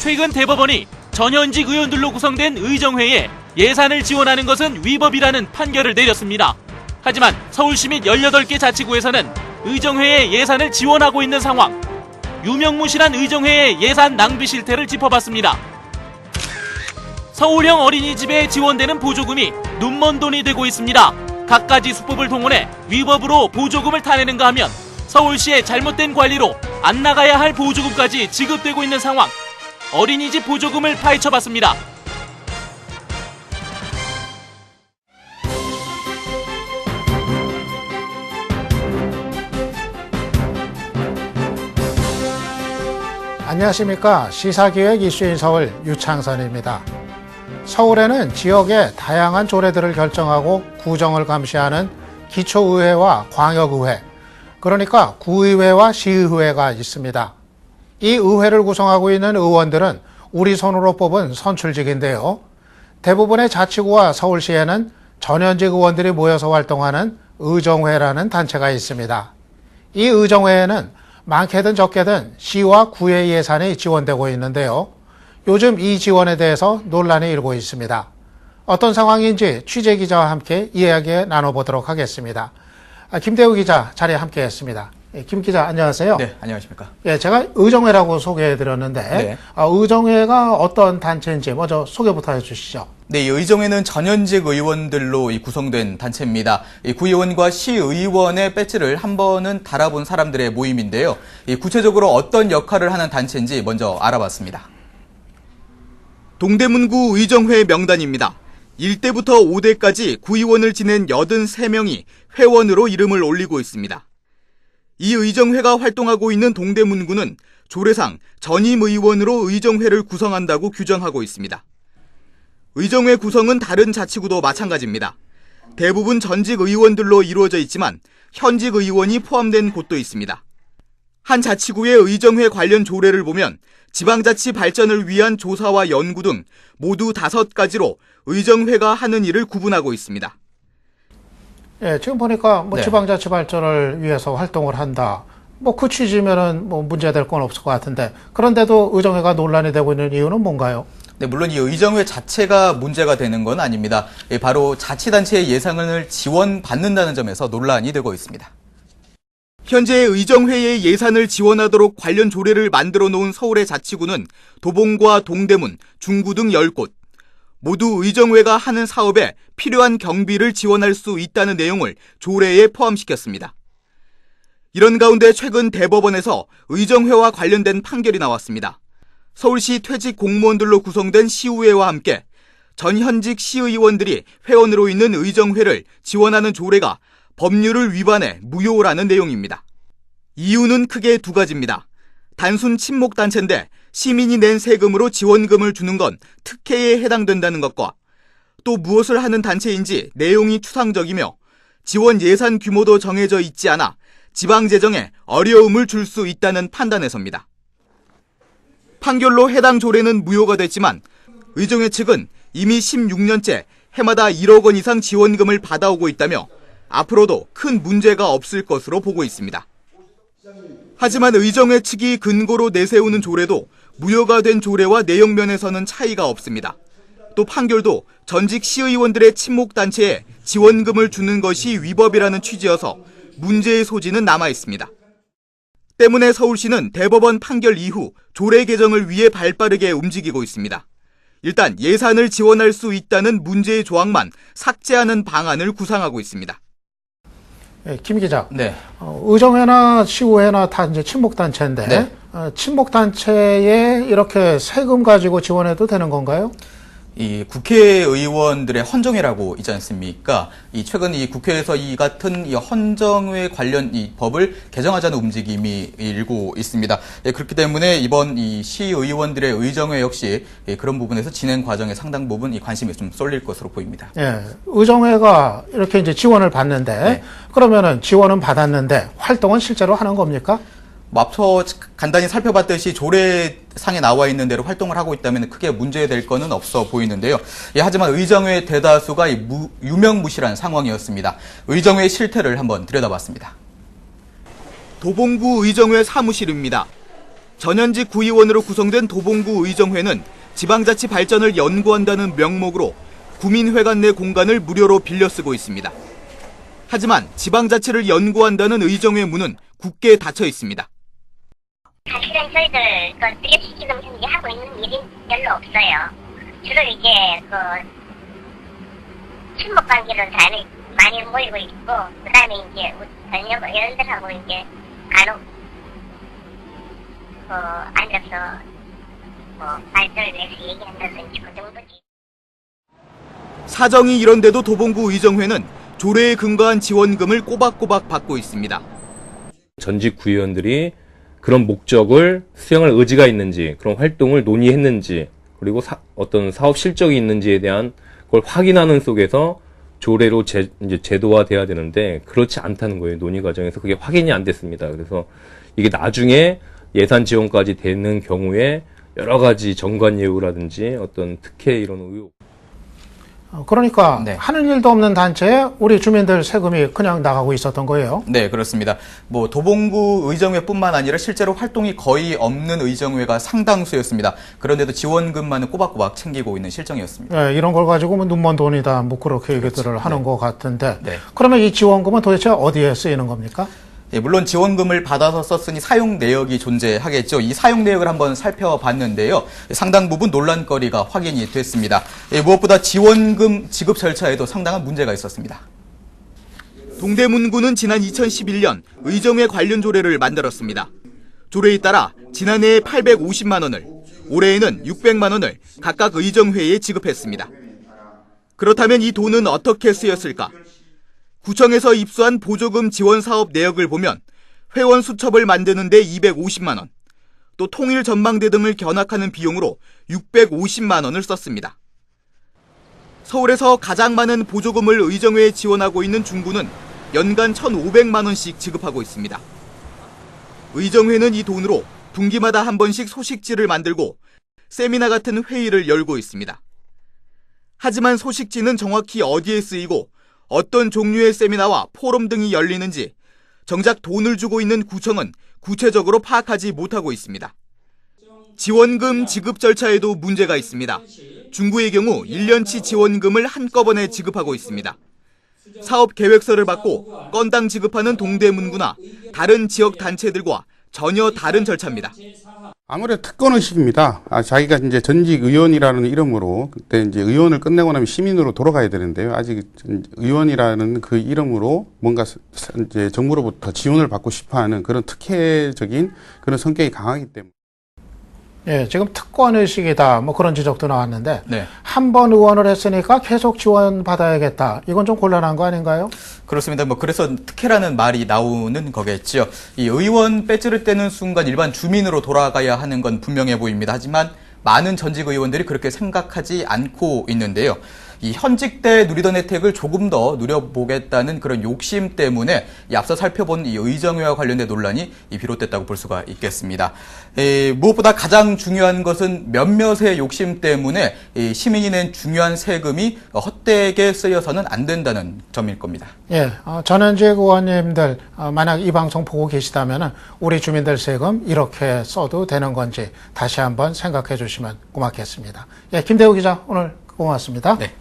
최근 대법원이 전현직 의원들로 구성된 의정회에 예산을 지원하는 것은 위법이라는 판결을 내렸습니다. 하지만 서울시 및 18개 자치구에서는 의정회에 예산을 지원하고 있는 상황. 유명무실한 의정회의 예산 낭비 실태를 짚어봤습니다. 서울형 어린이집에 지원되는 보조금이 눈먼 돈이 되고 있습니다. 갖가지 수법을 동원해 위법으로 보조금을 타내는가 하면 서울시의 잘못된 관리로 안 나가야 할 보조금까지 지급되고 있는 상황. 어린이집 보조금을 파헤쳐봤습니다. 안녕하십니까. 시사기획 이슈인 서울 유창선입니다. 서울에는 지역의 다양한 조례들을 결정하고 구정을 감시하는 기초의회와 광역의회, 그러니까 구의회와 시의회가 있습니다. 이 의회를 구성하고 있는 의원들은 우리 손으로 뽑은 선출직인데요. 대부분의 자치구와 서울시에는 전현직 의원들이 모여서 활동하는 의정회라는 단체가 있습니다. 이 의정회에는 많게든 적게든 시와 구의 예산이 지원되고 있는데요. 요즘 이 지원에 대해서 논란이 일고 있습니다. 어떤 상황인지 취재기자와 함께 이야기 나눠보도록 하겠습니다. 김대우 기자 자리에 함께했습니다. 김 기자 안녕하세요. 네, 안녕하십니까. 예, 제가 의정회라고 소개해드렸는데 네. 의정회가 어떤 단체인지 먼저 소개부터 해주시죠. 네, 이 의정회는 전현직 의원들로 구성된 단체입니다. 이 구의원과 시의원의 배지를 한 번은 달아본 사람들의 모임인데요. 구체적으로 어떤 역할을 하는 단체인지 먼저 알아봤습니다. 동대문구 의정회 명단입니다. 1대부터 5대까지 구의원을 지낸 83명이 회원으로 이름을 올리고 있습니다. 이 의정회가 활동하고 있는 동대문구는 조례상 전임 의원으로 의정회를 구성한다고 규정하고 있습니다. 의정회 구성은 다른 자치구도 마찬가지입니다. 대부분 전직 의원들로 이루어져 있지만 현직 의원이 포함된 곳도 있습니다. 한 자치구의 의정회 관련 조례를 보면 지방자치 발전을 위한 조사와 연구 등 모두 5가지로 의정회가 하는 일을 구분하고 있습니다. 예, 지금 보니까 네. 지방자치 발전을 위해서 활동을 한다. 그 취지면은 문제될 건 없을 것 같은데, 그런데도 의정회가 논란이 되고 있는 이유는 뭔가요? 네, 물론 이 의정회 자체가 문제가 되는 건 아닙니다. 바로 자치단체의 예산을 지원받는다는 점에서 논란이 되고 있습니다. 현재 의정회의 예산을 지원하도록 관련 조례를 만들어 놓은 서울의 자치구는 도봉과 동대문, 중구 등 10곳. 모두 의정회가 하는 사업에 필요한 경비를 지원할 수 있다는 내용을 조례에 포함시켰습니다. 이런 가운데 최근 대법원에서 의정회와 관련된 판결이 나왔습니다. 서울시 퇴직 공무원들로 구성된 시의회와 함께 전현직 시의원들이 회원으로 있는 의정회를 지원하는 조례가 법률을 위반해 무효라는 내용입니다. 이유는 크게 2가지입니다. 단순 친목단체인데 시민이 낸 세금으로 지원금을 주는 건 특혜에 해당된다는 것과 또 무엇을 하는 단체인지 내용이 추상적이며 지원 예산 규모도 정해져 있지 않아 지방재정에 어려움을 줄 수 있다는 판단에서입니다. 판결로 해당 조례는 무효가 됐지만 의정회 측은 이미 16년째 해마다 1억 원 이상 지원금을 받아오고 있다며 앞으로도 큰 문제가 없을 것으로 보고 있습니다. 하지만 의정회 측이 근거로 내세우는 조례도 무효가 된 조례와 내용면에서는 차이가 없습니다. 또 판결도 전직 시의원들의 친목단체에 지원금을 주는 것이 위법이라는 취지여서 문제의 소지는 남아 있습니다. 때문에 서울시는 대법원 판결 이후 조례 개정을 위해 발빠르게 움직이고 있습니다. 일단 예산을 지원할 수 있다는 문제의 조항만 삭제하는 방안을 구상하고 있습니다. 예, 김 기자. 네. 의정회나 시의회나 다 이제 친목단체인데, 네. 친목단체에 이렇게 세금 가지고 지원해도 되는 건가요? 이 국회의원들의 헌정회라고 있지 않습니까? 최근 이 국회에서 이 같은 이 헌정회 관련 이 법을 개정하자는 움직임이 일고 있습니다. 그렇기 때문에 이번 이 시의원들의 의정회 역시 그런 부분에서 진행 과정에 상당 부분 이 관심이 좀 쏠릴 것으로 보입니다. 예, 의정회가 이렇게 이제 지원을 받는데, 네. 그러면은 지원은 받았는데 활동은 실제로 하는 겁니까? 앞서 간단히 살펴봤듯이 조례상에 나와 있는 대로 활동을 하고 있다면 크게 문제될 거는 없어 보이는데요. 하지만 의정회 대다수가 유명무실한 상황이었습니다. 의정회 실태를 한번 들여다봤습니다. 도봉구 의정회 사무실입니다. 전현직 구의원으로 구성된 도봉구 의정회는 지방자치 발전을 연구한다는 명목으로 구민회관 내 공간을 무료로 빌려 쓰고 있습니다. 하지만 지방자치를 연구한다는 의정회 문은 굳게 닫혀 있습니다. 사실은 저희들 그 지금 현재 하고 있는 일이 별로 없어요. 주로 이제 친목 관계로 많이 모이고 있고, 그다음에 이제 여러분들하고 이제 간혹 앉아서 발전을 위해서 얘기한다든지 그 정도지. 사정이 이런데도 도봉구 의정회는 조례에 근거한 지원금을 꼬박꼬박 받고 있습니다. 전직 구의원들이 그런 목적을 수행할 의지가 있는지, 그런 활동을 논의했는지, 그리고 어떤 사업 실적이 있는지에 대한 걸 확인하는 속에서 조례로 이제 제도화돼야 되는데 그렇지 않다는 거예요. 논의 과정에서 그게 확인이 안 됐습니다. 그래서 이게 나중에 예산 지원까지 되는 경우에 여러 가지 정관예우라든지 어떤 특혜 이런 의혹. 그러니까 네. 하는 일도 없는 단체에 우리 주민들 세금이 그냥 나가고 있었던 거예요. 네, 그렇습니다. 도봉구 의정회뿐만 아니라 실제로 활동이 거의 없는 의정회가 상당수였습니다. 그런데도 지원금만은 꼬박꼬박 챙기고 있는 실정이었습니다. 네, 이런 걸 가지고 눈먼 돈이다, 뭐 그렇게 얘기들을 하는 것 같은데. 네. 그러면 이 지원금은 도대체 어디에 쓰이는 겁니까? 예, 물론 지원금을 받아서 썼으니 사용 내역이 존재하겠죠. 이 사용 내역을 한번 살펴봤는데요. 상당 부분 논란거리가 확인이 됐습니다. 무엇보다 지원금 지급 절차에도 상당한 문제가 있었습니다. 동대문구는 지난 2011년 의정회 관련 조례를 만들었습니다. 조례에 따라 지난해에 850만 원을, 올해에는 600만 원을 각각 의정회에 지급했습니다. 그렇다면 이 돈은 어떻게 쓰였을까? 구청에서 입수한 보조금 지원 사업 내역을 보면 회원 수첩을 만드는 데 250만 원, 또 통일 전망대 등을 견학하는 비용으로 650만 원을 썼습니다. 서울에서 가장 많은 보조금을 의정회에 지원하고 있는 중구는 연간 1,500만 원씩 지급하고 있습니다. 의정회는 이 돈으로 분기마다 한 번씩 소식지를 만들고 세미나 같은 회의를 열고 있습니다. 하지만 소식지는 정확히 어디에 쓰이고 어떤 종류의 세미나와 포럼 등이 열리는지 정작 돈을 주고 있는 구청은 구체적으로 파악하지 못하고 있습니다. 지원금 지급 절차에도 문제가 있습니다. 중구의 경우 1년치 지원금을 한꺼번에 지급하고 있습니다. 사업 계획서를 받고 건당 지급하는 동대문구나 다른 지역 단체들과 전혀 다른 절차입니다. 아무래도 특권의식입니다. 자기가 이제 전직 의원이라는 이름으로 그때 이제 의원을 끝내고 나면 시민으로 돌아가야 되는데요. 아직 의원이라는 그 이름으로 뭔가 이제 정부로부터 지원을 받고 싶어하는 그런 특혜적인 그런 성격이 강하기 때문에. 예, 지금 특권의식이다, 뭐 그런 지적도 나왔는데, 네. 한 번 의원을 했으니까 계속 지원받아야겠다. 이건 좀 곤란한 거 아닌가요? 그렇습니다. 그래서 특혜라는 말이 나오는 거겠죠. 이 의원 배지를 떼는 순간 일반 주민으로 돌아가야 하는 건 분명해 보입니다. 하지만 많은 전직 의원들이 그렇게 생각하지 않고 있는데요. 이 현직 때 누리던 혜택을 조금 더 누려보겠다는 그런 욕심 때문에 앞서 살펴본 이 의정회와 관련된 논란이 비롯됐다고 볼 수가 있겠습니다. 무엇보다 가장 중요한 것은 몇몇의 욕심 때문에 시민이 낸 중요한 세금이 헛되게 쓰여서는 안 된다는 점일 겁니다. 예, 전현직 의원님들 만약 이 방송 보고 계시다면 우리 주민들 세금 이렇게 써도 되는 건지 다시 한번 생각해 주시면 고맙겠습니다. 예, 김대우 기자 오늘 고맙습니다. 네.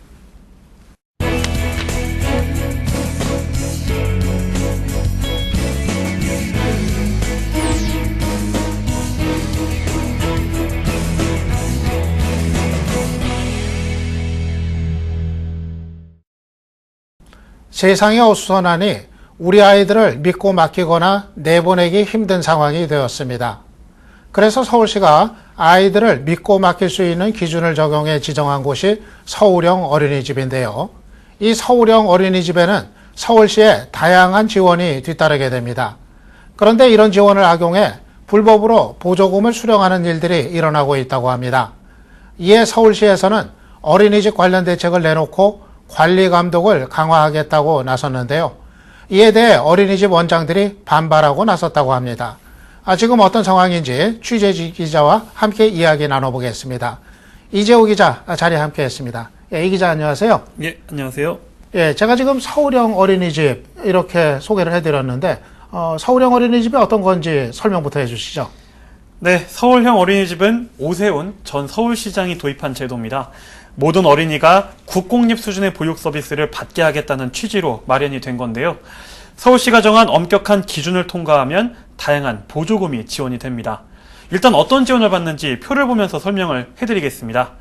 세상의 어수선하니 우리 아이들을 믿고 맡기거나 내보내기 힘든 상황이 되었습니다. 그래서 서울시가 아이들을 믿고 맡길 수 있는 기준을 적용해 지정한 곳이 서울형 어린이집인데요. 이 서울형 어린이집에는 서울시의 다양한 지원이 뒤따르게 됩니다. 그런데 이런 지원을 악용해 불법으로 보조금을 수령하는 일들이 일어나고 있다고 합니다. 이에 서울시에서는 어린이집 관련 대책을 내놓고 관리 감독을 강화하겠다고 나섰는데요. 이에 대해 어린이집 원장들이 반발하고 나섰다고 합니다. 지금 어떤 상황인지 취재 기자와 함께 이야기 나눠보겠습니다. 이재호 기자 자리에 함께했습니다. 이 기자 안녕하세요. 예, 안녕하세요. 예, 제가 지금 서울형 어린이집 이렇게 소개를 해드렸는데 서울형 어린이집이 어떤 건지 설명부터 해주시죠. 네, 서울형 어린이집은 오세훈 전 서울시장이 도입한 제도입니다. 모든 어린이가 국공립 수준의 보육 서비스를 받게 하겠다는 취지로 마련이 된 건데요. 서울시가 정한 엄격한 기준을 통과하면 다양한 보조금이 지원이 됩니다. 일단 어떤 지원을 받는지 표를 보면서 설명을 해드리겠습니다.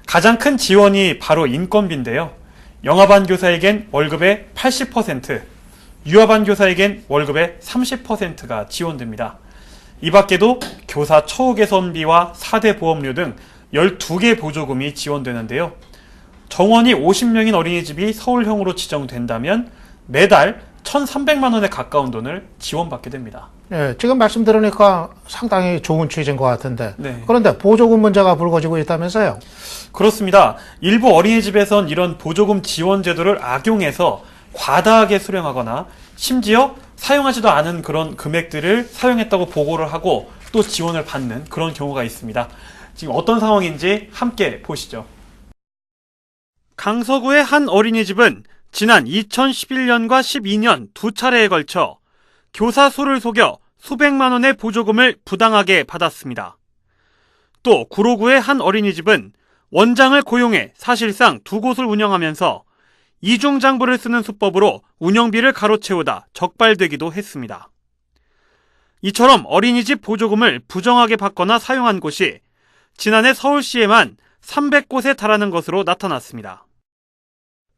가장 큰 지원이 바로 인건비인데요. 영아반 교사에겐 월급의 80%, 유아반 교사에겐 월급의 30%가 지원됩니다. 이 밖에도 교사 처우 개선비와 4대 보험료 등 12개 보조금이 지원되는데요. 정원이 50명인 어린이집이 서울형으로 지정된다면 매달 1,300만 원에 가까운 돈을 지원받게 됩니다. 예, 지금 말씀 들으니까 상당히 좋은 취지인 것 같은데. 네. 그런데 보조금 문제가 불거지고 있다면서요? 그렇습니다. 일부 어린이집에선 이런 보조금 지원 제도를 악용해서 과다하게 수령하거나 심지어 사용하지도 않은 그런 금액들을 사용했다고 보고를 하고 또 지원을 받는 그런 경우가 있습니다. 지금 어떤 상황인지 함께 보시죠. 강서구의 한 어린이집은 지난 2011년과 12년 두 차례에 걸쳐 교사 수를 속여 수백만 원의 보조금을 부당하게 받았습니다. 또 구로구의 한 어린이집은 원장을 고용해 사실상 두 곳을 운영하면서 이중장부를 쓰는 수법으로 운영비를 가로채우다 적발되기도 했습니다. 이처럼 어린이집 보조금을 부정하게 받거나 사용한 곳이 지난해 서울시에만 300곳에 달하는 것으로 나타났습니다.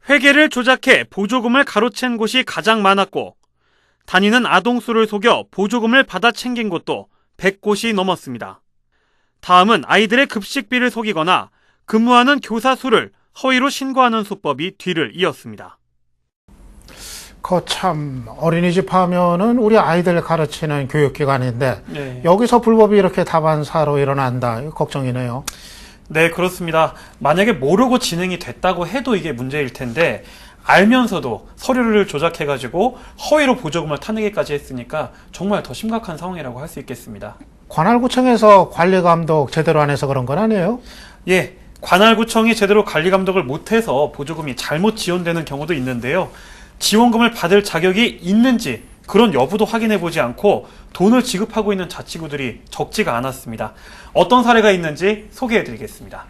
회계를 조작해 보조금을 가로챈 곳이 가장 많았고 다니는 아동 수를 속여 보조금을 받아 챙긴 곳도 100곳이 넘었습니다. 다음은 아이들의 급식비를 속이거나 근무하는 교사 수를 허위로 신고하는 수법이 뒤를 이었습니다. 참 어린이집 하면은 우리 아이들 가르치는 교육기관인데 네. 여기서 불법이 이렇게 다반사로 일어난다. 이거 걱정이네요. 네, 그렇습니다. 만약에 모르고 진행이 됐다고 해도 이게 문제일 텐데 알면서도 서류를 조작해가지고 허위로 보조금을 타내기까지 했으니까 정말 더 심각한 상황이라고 할 수 있겠습니다. 관할구청에서 관리감독 제대로 안 해서 그런 건 아니에요? 예, 관할구청이 제대로 관리감독을 못해서 보조금이 잘못 지원되는 경우도 있는데요. 지원금을 받을 자격이 있는지 그런 여부도 확인해보지 않고 돈을 지급하고 있는 자치구들이 적지가 않았습니다. 어떤 사례가 있는지 소개해드리겠습니다.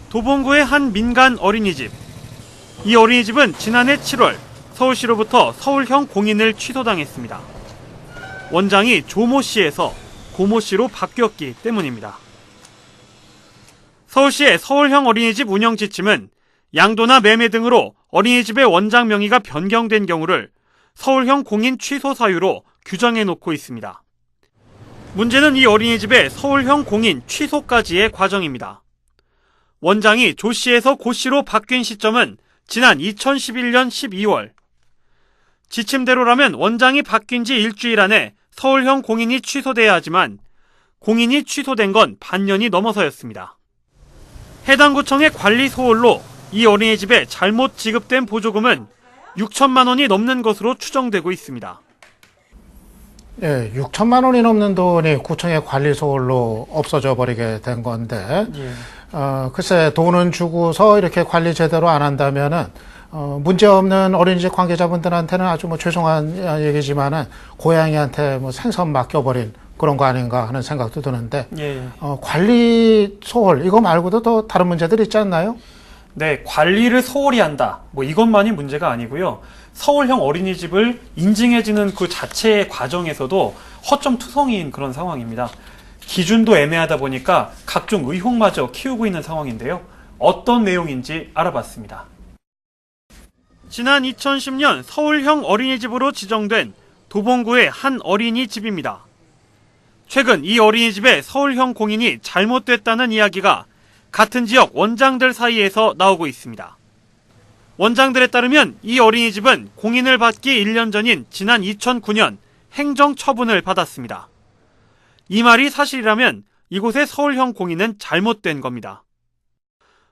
도봉구의 한 민간 어린이집. 이 어린이집은 지난해 7월 서울시로부터 서울형 공인을 취소당했습니다. 원장이 조모씨에서 고모씨로 바뀌었기 때문입니다. 서울시의 서울형 어린이집 운영 지침은 양도나 매매 등으로 어린이집의 원장 명의가 변경된 경우를 서울형 공인 취소 사유로 규정해 놓고 있습니다. 문제는 이 어린이집의 서울형 공인 취소까지의 과정입니다. 원장이 조씨에서 고씨로 바뀐 시점은 지난 2011년 12월. 지침대로라면 원장이 바뀐 지 일주일 안에 서울형 공인이 취소돼야 하지만 공인이 취소된 건 반년이 넘어서였습니다. 해당 구청의 관리 소홀로 이 어린이집에 잘못 지급된 보조금은 6천만 원이 넘는 것으로 추정되고 있습니다. 예, 6천만 원이 넘는 돈이 구청의 관리 소홀로 없어져 버리게 된 건데, 글쎄 돈은 주고서 이렇게 관리 제대로 안 한다면은 문제 없는 어린이집 관계자분들한테는 아주 죄송한 얘기지만은 고양이한테 생선 맡겨버린 그런 거 아닌가 하는 생각도 드는데, 관리 소홀 이거 말고도 또 다른 문제들 있지 않나요? 네, 관리를 소홀히 한다. 이것만이 문제가 아니고요. 서울형 어린이집을 인증해지는 그 자체의 과정에서도 허점투성이인 그런 상황입니다. 기준도 애매하다 보니까 각종 의혹마저 키우고 있는 상황인데요. 어떤 내용인지 알아봤습니다. 지난 2010년 서울형 어린이집으로 지정된 도봉구의 한 어린이집입니다. 최근 이 어린이집의 서울형 공인이 잘못됐다는 이야기가 같은 지역 원장들 사이에서 나오고 있습니다. 원장들에 따르면 이 어린이집은 공인을 받기 1년 전인 지난 2009년 행정처분을 받았습니다. 이 말이 사실이라면 이곳의 서울형 공인은 잘못된 겁니다.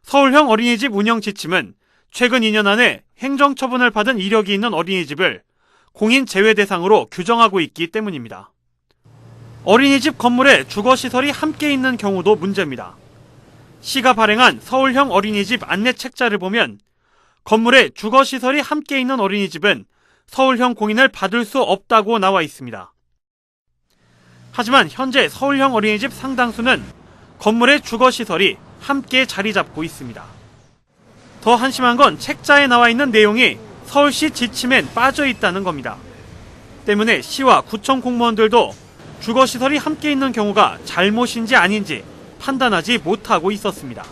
서울형 어린이집 운영 지침은 최근 2년 안에 행정처분을 받은 이력이 있는 어린이집을 공인 제외 대상으로 규정하고 있기 때문입니다. 어린이집 건물에 주거시설이 함께 있는 경우도 문제입니다. 시가 발행한 서울형 어린이집 안내 책자를 보면 건물에 주거시설이 함께 있는 어린이집은 서울형 공인을 받을 수 없다고 나와 있습니다. 하지만 현재 서울형 어린이집 상당수는 건물의 주거시설이 함께 자리 잡고 있습니다. 더 한심한 건 책자에 나와 있는 내용이 서울시 지침엔 빠져 있다는 겁니다. 때문에 시와 구청 공무원들도 주거시설이 함께 있는 경우가 잘못인지 아닌지 판단하지 못하고 있었습니다.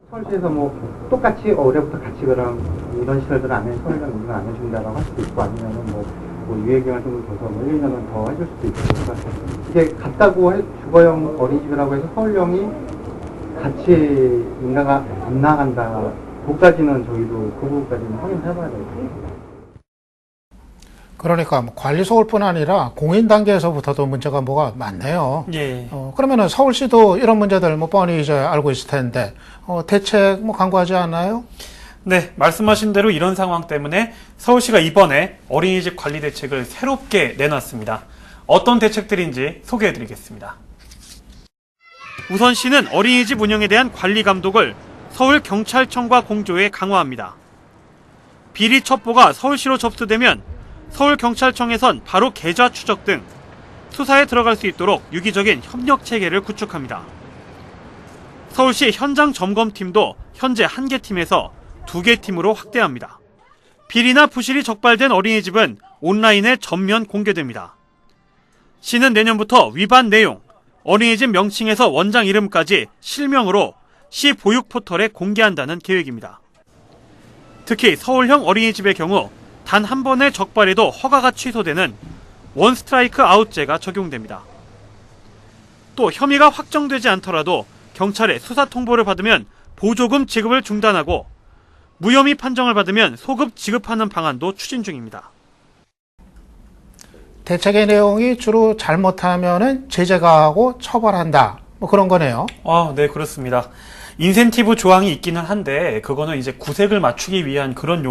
서울시에서 뭐 똑같이 올해부터 같이 그럼 이런 시설들을 안 해, 서울시가 우리가 안 해준다라고 할 수도 있고 아니면은 뭐 유예기간을 좀 둬서 뭐 1, 2년은 더 해줄 수도 있고 그러니까 이게 같다고 주거형 어린이집이라고 해서 서울형이 같이 인가가 안 나간다. 그까지는 저희도 그 부분까지는 확인해봐야 되겠습니다. 그러니까 뭐 관리 소홀뿐 아니라 공인 단계에서부터도 문제가 뭐가 많네요. 예. 그러면은 서울시도 이런 문제들 뭐 뻔히 이제 알고 있을 텐데 대책 뭐 강구하지 않나요? 네, 말씀하신 대로 이런 상황 때문에 서울시가 이번에 어린이집 관리 대책을 새롭게 내놨습니다. 어떤 대책들인지 소개해드리겠습니다. 우선 시는 어린이집 운영에 대한 관리 감독을 서울경찰청과 공조해 강화합니다. 비리 첩보가 서울시로 접수되면 서울경찰청에선 바로 계좌 추적 등 수사에 들어갈 수 있도록 유기적인 협력 체계를 구축합니다. 서울시 현장 점검팀도 현재 1개 팀에서 2개 팀으로 확대합니다. 비리나 부실이 적발된 어린이집은 온라인에 전면 공개됩니다. 시는 내년부터 위반 내용, 어린이집 명칭에서 원장 이름까지 실명으로 시 보육 포털에 공개한다는 계획입니다. 특히 서울형 어린이집의 경우 단 한 번의 적발에도 허가가 취소되는 원 스트라이크 아웃제가 적용됩니다. 또 혐의가 확정되지 않더라도 경찰에 수사 통보를 받으면 보조금 지급을 중단하고 무혐의 판정을 받으면 소급 지급하는 방안도 추진 중입니다. 대책의 내용이 주로 잘못하면은 제재 가하고 처벌한다. 뭐 그런 거네요. 네, 그렇습니다. 인센티브 조항이 있기는 한데 그거는 이제 구색을 맞추기 위한 그런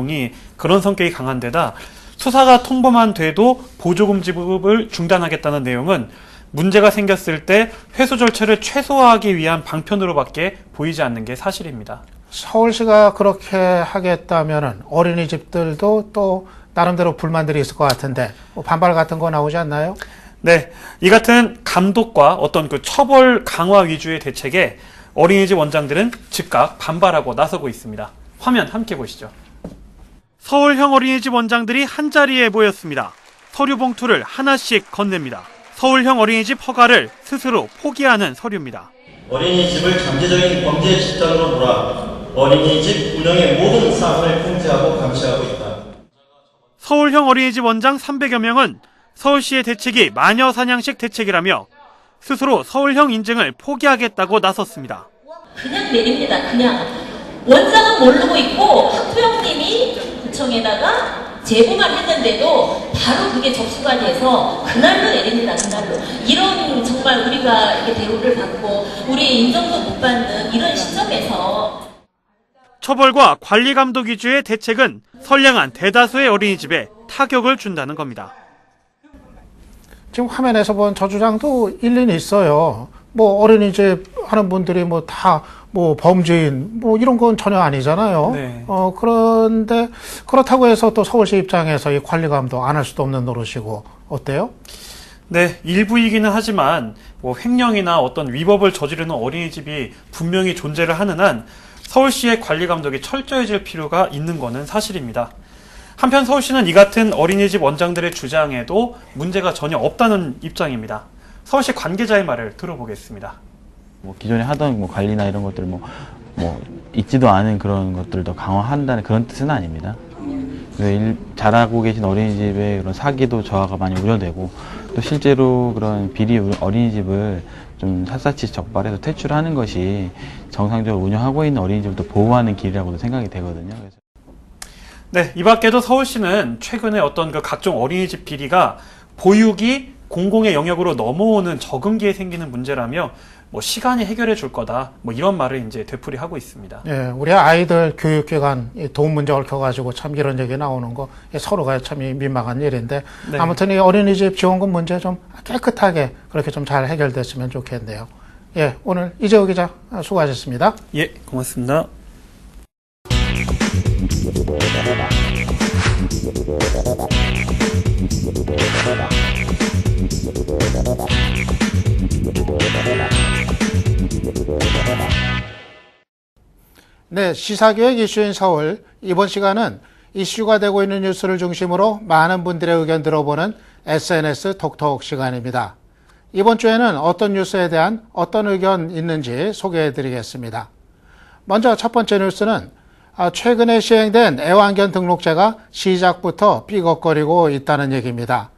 성격이 강한 데다 수사가 통보만 돼도 보조금 지급을 중단하겠다는 내용은 문제가 생겼을 때 회수 절차를 최소화하기 위한 방편으로밖에 보이지 않는 게 사실입니다. 서울시가 그렇게 하겠다면은 어린이집들도 또 나름대로 불만들이 있을 것 같은데 뭐 반발 같은 거 나오지 않나요? 네, 이 같은 감독과 어떤 그 처벌 강화 위주의 대책에 어린이집 원장들은 즉각 반발하고 나서고 있습니다. 화면 함께 보시죠. 서울형 어린이집 원장들이 한자리에 모였습니다. 서류 봉투를 하나씩 건넵니다. 서울형 어린이집 허가를 스스로 포기하는 서류입니다. 어린이집을 강제적인 범죄 집단으로 몰아 어린이집 운영의 모든 사항을 통제하고 감시하고 있다. 서울형 어린이집 원장 300여 명은 서울시의 대책이 마녀 사냥식 대책이라며 스스로 서울형 인증을 포기하겠다고 나섰습니다. 그냥 내립니다. 그냥. 원장은 모르고 있고 학부형님이 구청에다가 제보만 했는데도 바로 그게 접수가 돼서 그날로 내립니다. 그날로. 이런 정말 우리가 이렇게 대우를 받고 우리의 인정도 못 받는 이런 시점에서 처벌과 관리 감독 위주의 대책은 선량한 대다수의 어린이집에 타격을 준다는 겁니다. 지금 화면에서 본 저 주장도 일리는 있어요. 뭐 어린이집 하는 분들이 뭐 다 뭐 범죄인 뭐 이런 건 전혀 아니잖아요. 네. 그런데 그렇다고 해서 또 서울시 입장에서 이 관리 감독 안 할 수도 없는 노릇이고 어때요? 네, 일부이기는 하지만 뭐 횡령이나 어떤 위법을 저지르는 어린이집이 분명히 존재를 하는 한 서울시의 관리 감독이 철저해질 필요가 있는 것은 사실입니다. 한편 서울시는 이 같은 어린이집 원장들의 주장에도 문제가 전혀 없다는 입장입니다. 서울시 관계자의 말을 들어보겠습니다. 뭐 기존에 하던 뭐 관리나 이런 것들 뭐 있지도 않은 그런 것들도 강화한다는 그런 뜻은 아닙니다. 잘하고 계신 어린이집의 그런 사기도 저하가 많이 우려되고 또 실제로 그런 비리 어린이집을 좀 샅샅이 적발해서 퇴출하는 것이 정상적으로 운영하고 있는 어린이집을 또 보호하는 길이라고도 생각이 되거든요. 그래서 네, 이 밖에도 서울시는 최근에 어떤 그 각종 어린이집 비리가 보육이 공공의 영역으로 넘어오는 적응기에 생기는 문제라며 뭐 시간이 해결해 줄 거다 뭐 이런 말을 이제 되풀이하고 있습니다. 예, 우리 아이들 교육기관 돈 문제 얽혀가지고 참 이런 얘기 나오는 거 서로가 참 민망한 일인데 네. 아무튼 이 어린이집 지원금 문제 좀 깨끗하게 그렇게 좀 잘 해결됐으면 좋겠네요. 예, 오늘 이재호 기자 수고하셨습니다. 예, 고맙습니다. 네, 시사기획 이슈인 서울. 이번 시간은 이슈가 되고 있는 뉴스를 중심으로 많은 분들의 의견 들어보는 SNS 톡톡 시간입니다. 이번 주에는 어떤 뉴스에 대한 어떤 의견 있는지 소개해 드리겠습니다. 먼저 첫 번째 뉴스는 최근에 시행된 애완견 등록제가 시작부터 삐걱거리고 있다는 얘기입니다.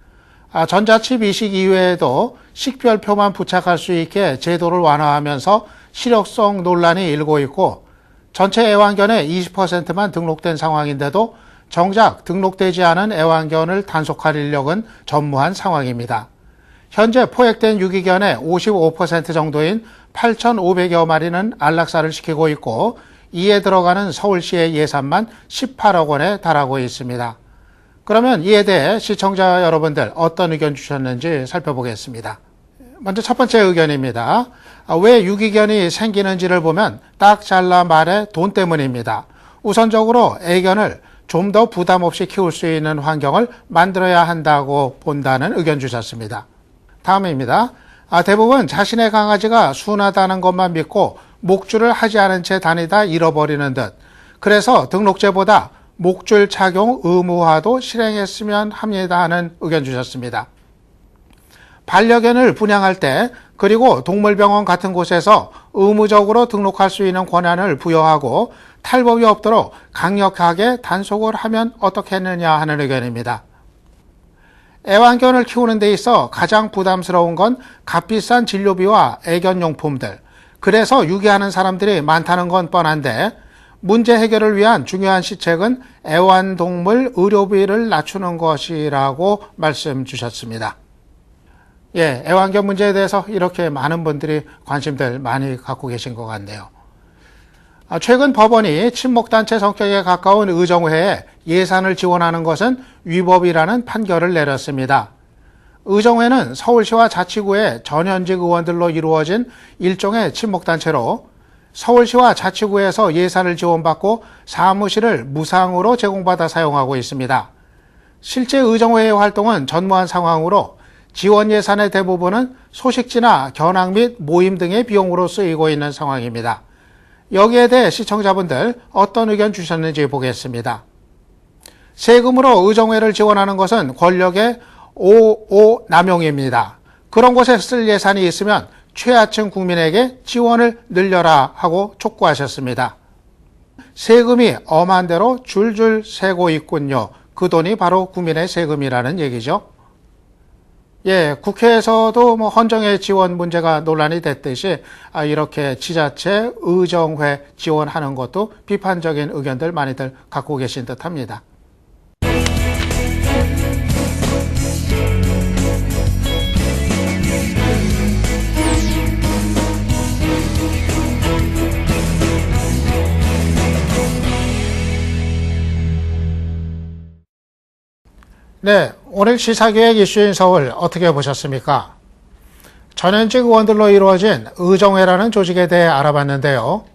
전자칩 이식 이외에도 식별표만 부착할 수 있게 제도를 완화하면서 실효성 논란이 일고 있고 전체 애완견의 20%만 등록된 상황인데도 정작 등록되지 않은 애완견을 단속할 인력은 전무한 상황입니다. 현재 포획된 유기견의 55% 정도인 8,500여 마리는 안락사를 시키고 있고 이에 들어가는 서울시의 예산만 18억 원에 달하고 있습니다. 그러면 이에 대해 시청자 여러분들 어떤 의견 주셨는지 살펴보겠습니다. 먼저 첫 번째 의견입니다. 왜 유기견이 생기는지를 보면 딱 잘라 말해 돈 때문입니다. 우선적으로 애견을 좀 더 부담 없이 키울 수 있는 환경을 만들어야 한다고 본다는 의견 주셨습니다. 다음입니다. 대부분 자신의 강아지가 순하다는 것만 믿고 목줄을 하지 않은 채 다니다 잃어버리는 듯. 그래서 등록제보다 목줄 착용 의무화도 실행했으면 합니다 하는 의견 주셨습니다. 반려견을 분양할 때 그리고 동물병원 같은 곳에서 의무적으로 등록할 수 있는 권한을 부여하고 탈법이 없도록 강력하게 단속을 하면 어떻겠느냐 하는 의견입니다. 애완견을 키우는 데 있어 가장 부담스러운 건 값비싼 진료비와 애견용품들, 그래서 유기하는 사람들이 많다는 건 뻔한데 문제 해결을 위한 중요한 시책은 애완동물 의료비를 낮추는 것이라고 말씀 주셨습니다. 예, 애완견 문제에 대해서 이렇게 많은 분들이 관심들 많이 갖고 계신 것 같네요. 최근 법원이 친목단체 성격에 가까운 의정회에 예산을 지원하는 것은 위법이라는 판결을 내렸습니다. 의정회는 서울시와 자치구의 전현직 의원들로 이루어진 일종의 친목단체로 서울시와 자치구에서 예산을 지원받고 사무실을 무상으로 제공받아 사용하고 있습니다. 실제 의정회의 활동은 전무한 상황으로 지원 예산의 대부분은 소식지나 견학 및 모임 등의 비용으로 쓰이고 있는 상황입니다. 여기에 대해 시청자분들 어떤 의견 주셨는지 보겠습니다. 세금으로 의정회를 지원하는 것은 권력의 남용입니다. 그런 곳에 쓸 예산이 있으면 최하층 국민에게 지원을 늘려라 하고 촉구하셨습니다. 세금이 엄한 대로 줄줄 새고 있군요. 그 돈이 바로 국민의 세금이라는 얘기죠. 예, 국회에서도 헌정의 지원 문제가 논란이 됐듯이 이렇게 지자체 의정회 지원하는 것도 비판적인 의견들 많이들 갖고 계신 듯 합니다. 네, 오늘 시사기획 이슈인 서울 어떻게 보셨습니까? 전현직 의원들로 이루어진 의정회라는 조직에 대해 알아봤는데요.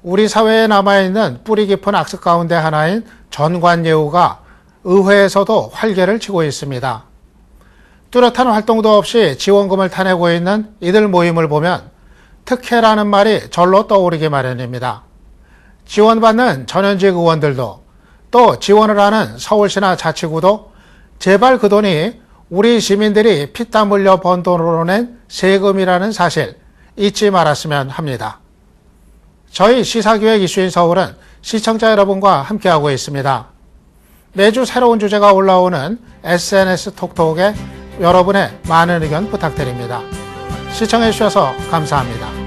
우리 사회에 남아있는 뿌리 깊은 악습 가운데 하나인 전관예우가 의회에서도 활개를 치고 있습니다. 뚜렷한 활동도 없이 지원금을 타내고 있는 이들 모임을 보면 특혜라는 말이 절로 떠오르기 마련입니다. 지원받는 전현직 의원들도 또 지원을 하는 서울시나 자치구도 제발 그 돈이 우리 시민들이 피땀 흘려 번 돈으로 낸 세금이라는 사실 잊지 말았으면 합니다. 저희 시사기획 이슈인 서울은 시청자 여러분과 함께하고 있습니다. 매주 새로운 주제가 올라오는 SNS 톡톡에 여러분의 많은 의견 부탁드립니다. 시청해 주셔서 감사합니다.